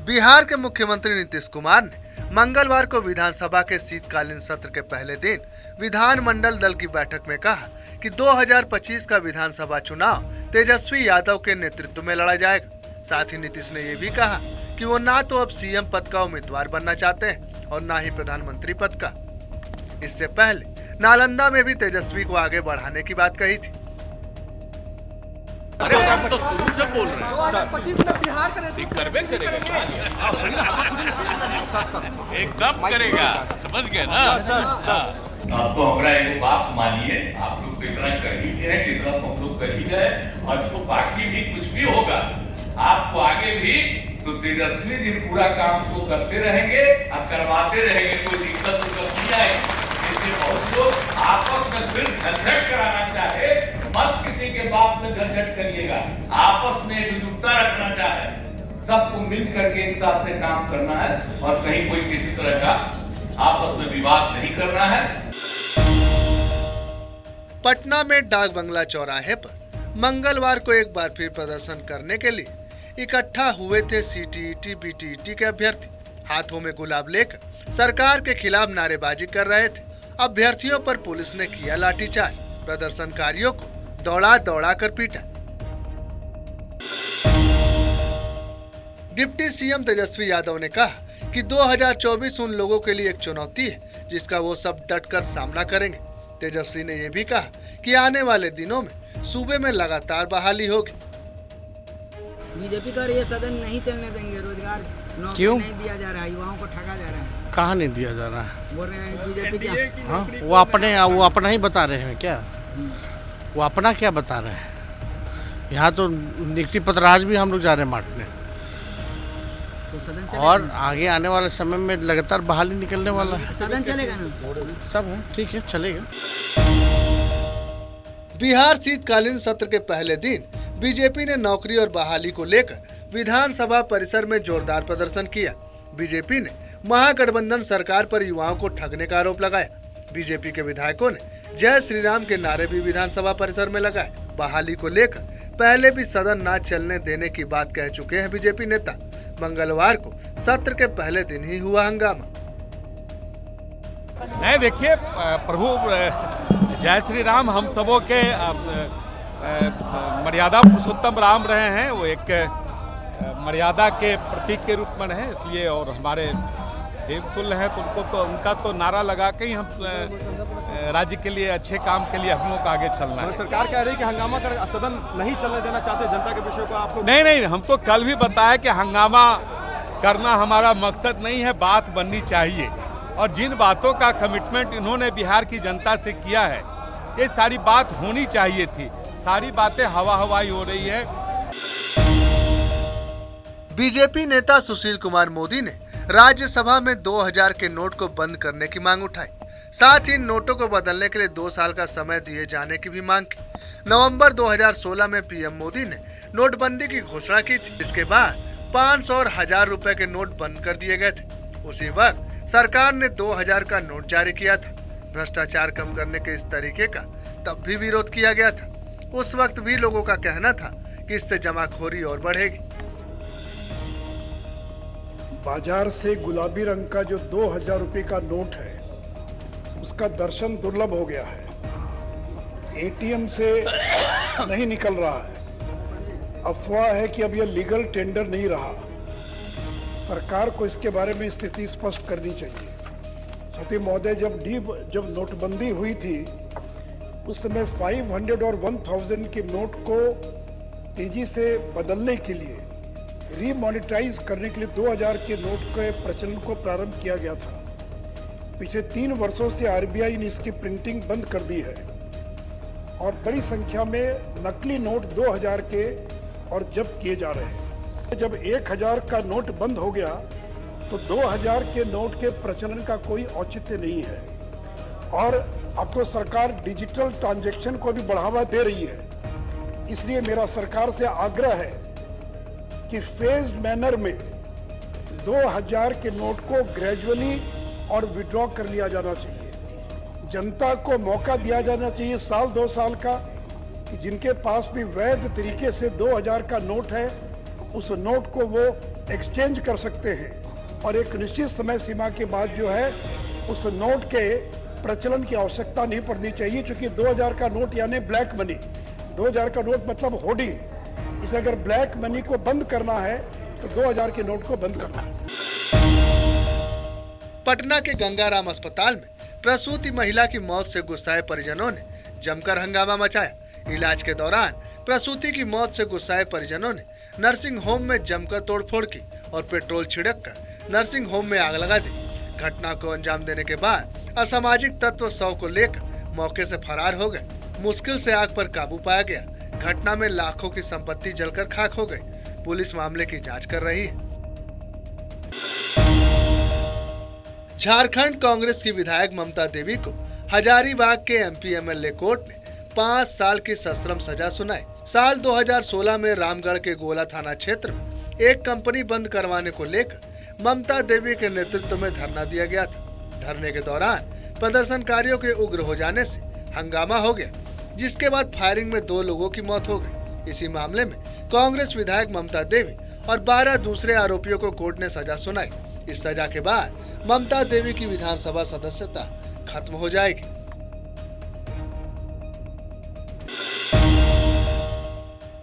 बिहार के मुख्यमंत्री नीतीश कुमार ने मंगलवार को विधानसभा के शीतकालीन सत्र के पहले दिन विधानमंडल दल की बैठक में कहा कि 2025 का विधानसभा चुनाव तेजस्वी यादव के नेतृत्व में लड़ा जाएगा। साथ ही नीतीश ने यह भी कहा कि वो ना तो अब सीएम पद का उम्मीदवार बनना चाहते हैं और ना ही प्रधानमंत्री पद का। इससे पहले नालंदा में भी तेजस्वी को आगे बढ़ाने की बात कही थी। अरे हम तो शुरू से बोल रहे हैं 2025 में बिहार का करवे करेगा, एकदम करेगा, समझ गए ना। तो हमारा एक बात मानिए, आप लोग तो इतना कर ही गए, इतना तो हम लोग कर ही गए, और जो बाकी भी कुछ भी होगा आपको आगे भी तो तेजस्वी जी पूरा काम तो करते रहेंगे और करवाते रहेंगे। कोई दिक्कत नहीं आएगी। बहुत लोग आपस में सिर्फ झंझट कराना चाहे, मत किसी के बात में झंझट करिएगा। आपस में एकजुटता रखना चाहे, सबको मिल करके एक साथ से काम करना है और कहीं कोई किसी तरह का आपस में विवाद नहीं करना है। पटना में डाक बंगला चौराहे पर मंगलवार को एक बार फिर प्रदर्शन करने के लिए इकट्ठा हुए थे सीटीईटी बीटीईटी के अभ्यर्थी। हाथों में गुलाब लेकर सरकार के खिलाफ नारेबाजी कर रहे थे। अभ्यर्थियों पर पुलिस ने किया लाठीचार्ज, प्रदर्शनकारियों को दौड़ा दौड़ा कर पीटा। डिप्टी सीएम तेजस्वी यादव ने कहा कि 2024 उन लोगों के लिए एक चुनौती है जिसका वो सब डटकर सामना करेंगे। तेजस्वी ने यह भी कहा कि आने वाले दिनों में सूबे में लगातार बहाली होगी। बीजेपी का ये सदन नहीं चलने देंगे। रोजगार नौकरी नहीं दिया जा रहा है, युवाओं को ठगा जा रहा है। कहाँ नहीं दिया जा रहा है? बोल रहे हैं बीजेपी क्या? हाँ, वो अपना ही बता रहे हैं क्या? वो अपना क्या बता रहे हैं? यहाँ तो नियुक्ति पत्र आज भी हम लोग जा रहे हैं बांटने। तो सदन और आगे आने वाले समय में लगातार बहाली निकलने वाला है। सदन चलेगा ना? सब है, ठीक है, चलेगा। बिहार शीतकालीन सत्र के पहले दिन बीजेपी ने नौकरी और बहाली को लेकर विधानसभा परिसर में जोरदार प्रदर्शन किया। बीजेपी ने महागठबंधन सरकार पर युवाओं को ठगने का आरोप लगाया। बीजेपी के विधायकों ने जय श्री राम के नारे भी विधानसभा परिसर में लगाए। बहाली को लेकर पहले भी सदन न चलने देने की बात कह चुके हैं बीजेपी नेता। मंगलवार को सत्र के पहले दिन ही हुआ हंगामा। नहीं, देखिए, प्रभु जय श्री राम हम सबों के मर्यादा पुरुषोत्तम राम रहे हैं। वो एक मर्यादा के प्रतीक के रूप में है, इसलिए और हमारे देवतुल्य हैं, तो उनका तो नारा लगा के ही हम राज्य के लिए अच्छे काम के लिए हम लोग आगे चलना है। सरकार कह रही है कि हंगामा कर सदन नहीं चलने देना चाहते, जनता के विषय को आप लोग। नहीं, हम तो कल भी बताया कि हंगामा करना हमारा मकसद नहीं है, बात बननी चाहिए। और जिन बातों का कमिटमेंट इन्होंने बिहार की जनता से किया है, ये सारी बात होनी चाहिए थी। सारी बातें हवाई हो रही है। बीजेपी नेता सुशील कुमार मोदी ने राज्यसभा में 2000 के नोट को बंद करने की मांग उठाई। साथ ही इन नोटों को बदलने के लिए 2 साल का समय दिए जाने की भी मांग की। नवंबर 2016 में पीएम मोदी ने नोटबंदी की घोषणा की थी। इसके बाद 500 और 1000 रुपए के नोट बंद कर दिए गए थे। उसी वक्त सरकार ने 2000 का नोट जारी किया था। भ्रष्टाचार कम करने के इस तरीके का तब भी विरोध किया गया था। उस वक्त भी लोगों का कहना था कि इससे जमाखोरी और बढ़ेगी। बाजार से गुलाबी रंग का जो 2000 रुपये का नोट है, उसका दर्शन दुर्लभ हो गया है। एटीएम से नहीं निकल रहा है। अफवाह है कि अब यह लीगल टेंडर नहीं रहा। सरकार को इसके बारे में स्थिति स्पष्ट करनी चाहिए। सती महोदय, जब नोटबंदी हुई थी उस समय 500 और 1000 के नोट को तेजी से बदलने के लिए, रीमॉनिटाइज करने के लिए 2000 के नोट के प्रचलन को प्रारंभ किया गया था। पिछले 3 वर्षों से आरबीआई ने इसकी प्रिंटिंग बंद कर दी है और बड़ी संख्या में नकली नोट 2000 के और जब्त किए जा रहे हैं। जब 1000 का नोट बंद हो गया तो 2000 के नोट के प्रचलन का कोई औचित्य नहीं है। और अब तो सरकार डिजिटल ट्रांजैक्शन को भी बढ़ावा दे रही है। इसलिए मेरा सरकार से आग्रह है कि फेज मैनर में 2000 के नोट को ग्रेजुअली और विड्रॉ कर लिया जाना चाहिए। जनता को मौका दिया जाना चाहिए 1-2 साल का, कि जिनके पास भी वैध तरीके से 2000 का नोट है उस नोट को वो एक्सचेंज कर सकते हैं और एक निश्चित समय सीमा के बाद जो है उस नोट के प्रचलन की आवश्यकता नहीं पड़नी चाहिए, क्योंकि 2000 का नोट यानी ब्लैक मनी, 2000 का नोट मतलब होर्डिंग। इसलिए अगर ब्लैक मनी को बंद करना है तो 2000 के नोट को बंद करना है। पटना के गंगाराम अस्पताल में प्रसूति महिला की मौत से गुस्साए परिजनों ने जमकर हंगामा मचाया। इलाज के दौरान प्रसूति की मौत से गुस्साए परिजनों ने नर्सिंग होम में जमकर तोड़फोड़ की और पेट्रोल छिड़ककर नर्सिंग होम में आग लगा दी। घटना को अंजाम देने के बाद असामाजिक तत्व 100 को लेकर मौके से फरार हो गए। मुश्किल से आग पर काबू पाया गया। घटना में लाखों की संपत्ति जलकर खाक हो गई। पुलिस मामले की जांच कर रही है। झारखंड कांग्रेस की विधायक ममता देवी को हजारीबाग के एमपी एमएलए कोर्ट ने 5 साल की सश्रम सजा सुनाई। साल 2016 में रामगढ़ के गोला थाना क्षेत्र में एक कंपनी बंद करवाने को लेकर ममता देवी के नेतृत्व में धरना दिया गया था। धरने के दौरान प्रदर्शनकारियों के उग्र हो जाने से हंगामा हो गया, जिसके बाद फायरिंग में 2 लोगों की मौत हो गई। इसी मामले में कांग्रेस विधायक ममता देवी और 12 दूसरे आरोपियों को कोर्ट ने सजा सुनाई। इस सजा के बाद ममता देवी की विधानसभा सदस्यता खत्म हो जाएगी।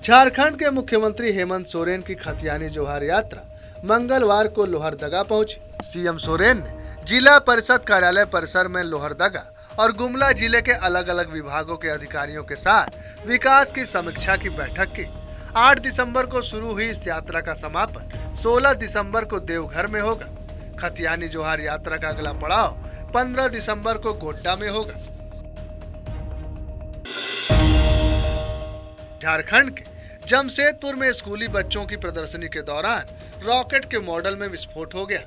झारखंड के मुख्यमंत्री हेमंत सोरेन की खतियानी जोहार यात्रा मंगलवार को लोहरदगा पहुंची। सीएम सोरेन ने जिला परिषद कार्यालय परिसर में लोहरदगा और गुमला जिले के अलग अलग विभागों के अधिकारियों के साथ विकास की समीक्षा की बैठक की। 8 दिसंबर को शुरू हुई इस यात्रा का समापन 16 दिसंबर को देवघर में होगा। खतियानी जोहार यात्रा का अगला पड़ाव 15 दिसंबर को गोड्डा में होगा। झारखंड के जमशेदपुर में स्कूली बच्चों की प्रदर्शनी के दौरान रॉकेट के मॉडल में विस्फोट हो गया।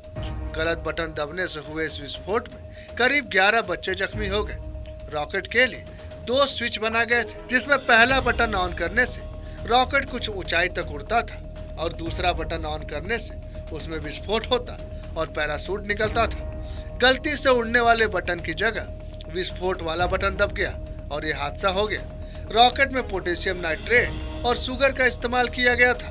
गलत बटन दबने से हुए इस विस्फोट में करीब 11 बच्चे जख्मी हो गए। रॉकेट के लिए 2 स्विच बनाए गए थे, जिसमें पहला बटन ऑन करने से रॉकेट कुछ ऊंचाई तक उड़ता था और दूसरा बटन ऑन करने से उसमें विस्फोट होता और पैराशूट निकलता था। गलती से उड़ने वाले बटन की जगह विस्फोट वाला बटन दब गया और ये हादसा हो गया। रॉकेट में पोटेशियम नाइट्रेट और शुगर का इस्तेमाल किया गया था।